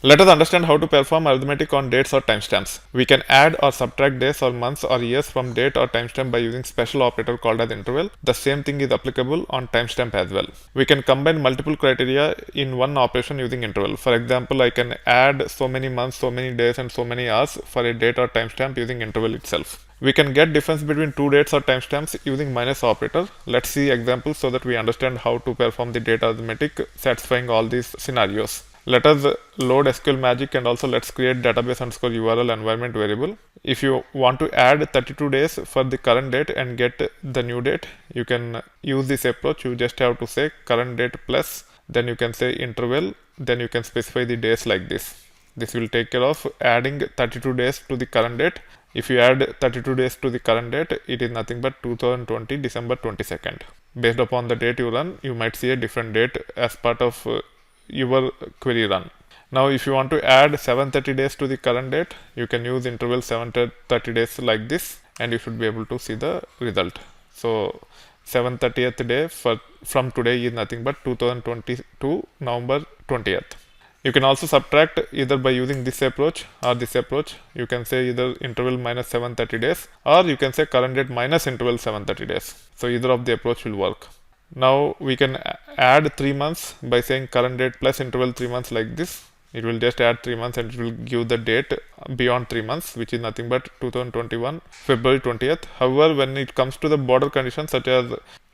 Let us understand how to perform arithmetic on dates or timestamps. We can add or subtract days or months or years from date or timestamp by using special operator called as interval. The same thing is applicable on timestamp as well. We can combine multiple criteria in one operation using interval. For example, I can add so many months, so many days and so many hours for a date or timestamp using interval itself. We can get difference between two dates or timestamps using minus operator. Let's see examples so that we understand how to perform the date arithmetic satisfying all these scenarios. Let us load SQL Magic and also let's create database underscore URL environment variable. If you want to add 32 days for the current date and get the new date, you can use this approach. You just have to say current date plus, then you can say interval, then you can specify the days like this. This will take care of adding 32 days to the current date. If you add 32 days to the current date, it is nothing but 2020 December 22nd. Based upon the date you run, you might see a different date as part of your query run. Now if you want to add 730 days to the current date, you can use interval 730 days like this and you should be able to see the result. So 730th day from today is nothing but 2022 November 20th. You can also subtract either by using this approach or this approach. You can say either interval minus 730 days or you can say current date minus interval 730 days. So either of the approach will work. Now we can add 3 months by saying current date plus interval 3 months like this. It will just add 3 months and it will give the date beyond 3 months, which is nothing but 2021 February 20th. However, when it comes to the border conditions such as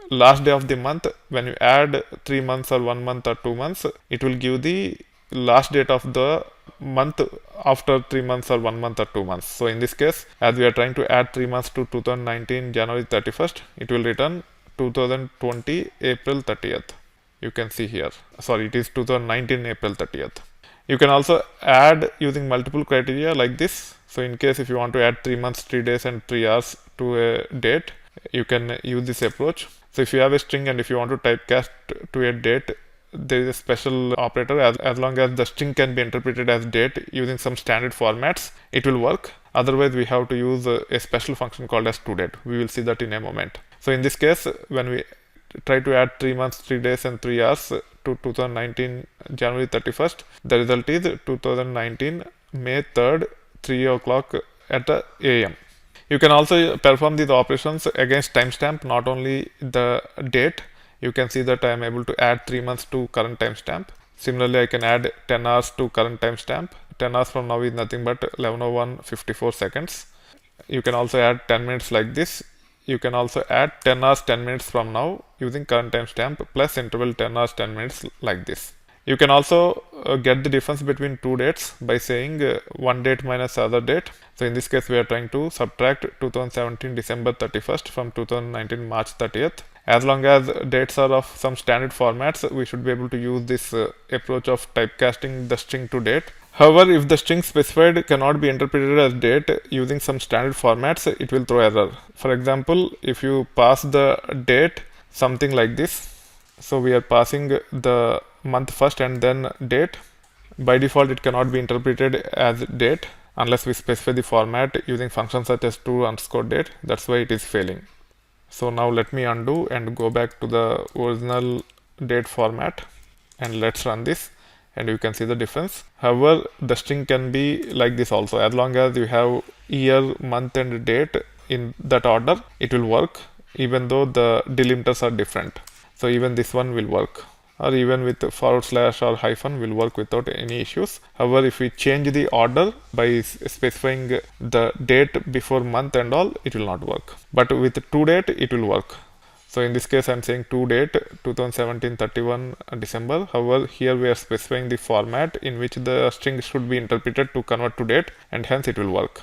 last day of the month, when you add 3 months or 1 month or 2 months, it will give the last date of the month after 3 months or 1 month or 2 months. So in this case, as we are trying to add 3 months to 2019 January 31st, it will return 2020 April 30th. You can see here. Sorry, it is 2019 April 30th. You can also add using multiple criteria like this. So in case if you want to add 3 months, 3 days and 3 hours to a date, you can use this approach. So if you have a string and if you want to typecast to a date, there is a special operator. As long as the string can be interpreted as date using some standard formats, it will work. Otherwise, we have to use a special function called as toDate. We will see that in a moment. So in this case, when we try to add 3 months, 3 days and 3 hours to 2019 January 31st, the result is 2019 May 3rd 3 o'clock at the AM. You can also perform these operations against timestamp, not only the date. You can see that I am able to add 3 months to current timestamp. Similarly, I can add 10 hours to current timestamp. 10 hours from now is nothing but 11:01:54 seconds. You can also add 10 minutes like this. You can also add 10 hours 10 minutes from now using current timestamp plus interval 10 hours 10 minutes like this. You can also get the difference between two dates by saying one date minus other date. So in this case, we are trying to subtract 2017 December 31st from 2019 March 30th. As long as dates are of some standard formats, we should be able to use this approach of typecasting the string to date. However, if the string specified cannot be interpreted as date using some standard formats, it will throw error. For example, if you pass the date something like this, so we are passing the month first and then date. By default, it cannot be interpreted as date unless we specify the format using functions such as to_date. That's why it is failing. So now let me undo and go back to the original date format and let's run this and you can see the difference. However, the string can be like this also. As long as you have year, month and date in that order, it will work even though the delimiters are different. So even this one will work, or even with forward slash or hyphen will work without any issues. However, if we change the order by specifying the date before month and all, it will not work. But with toDate, it will work. So in this case, I'm saying toDate 2017 31 December. However, here we are specifying the format in which the string should be interpreted to convert to date, and hence it will work.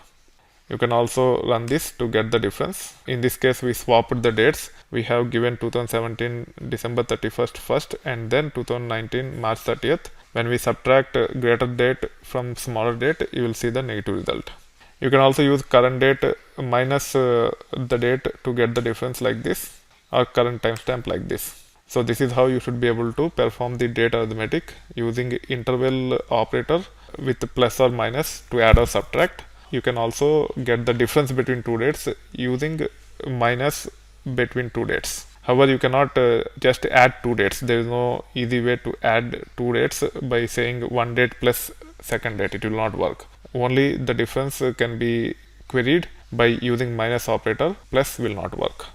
You can also run this to get the difference. In this case, we swapped the dates. We have given 2017 December 31st first and then 2019 March 30th. When we subtract greater date from smaller date, you will see the negative result. You can also use current date minus the date to get the difference like this, or current timestamp like this. So this is how you should be able to perform the date arithmetic using interval operator with plus or minus to add or subtract. You can also get the difference between two dates using minus between two dates. However, you cannot just add two dates. There is no easy way to add two dates by saying one date plus second date, it will not work. Only the difference can be queried by using minus operator, plus will not work.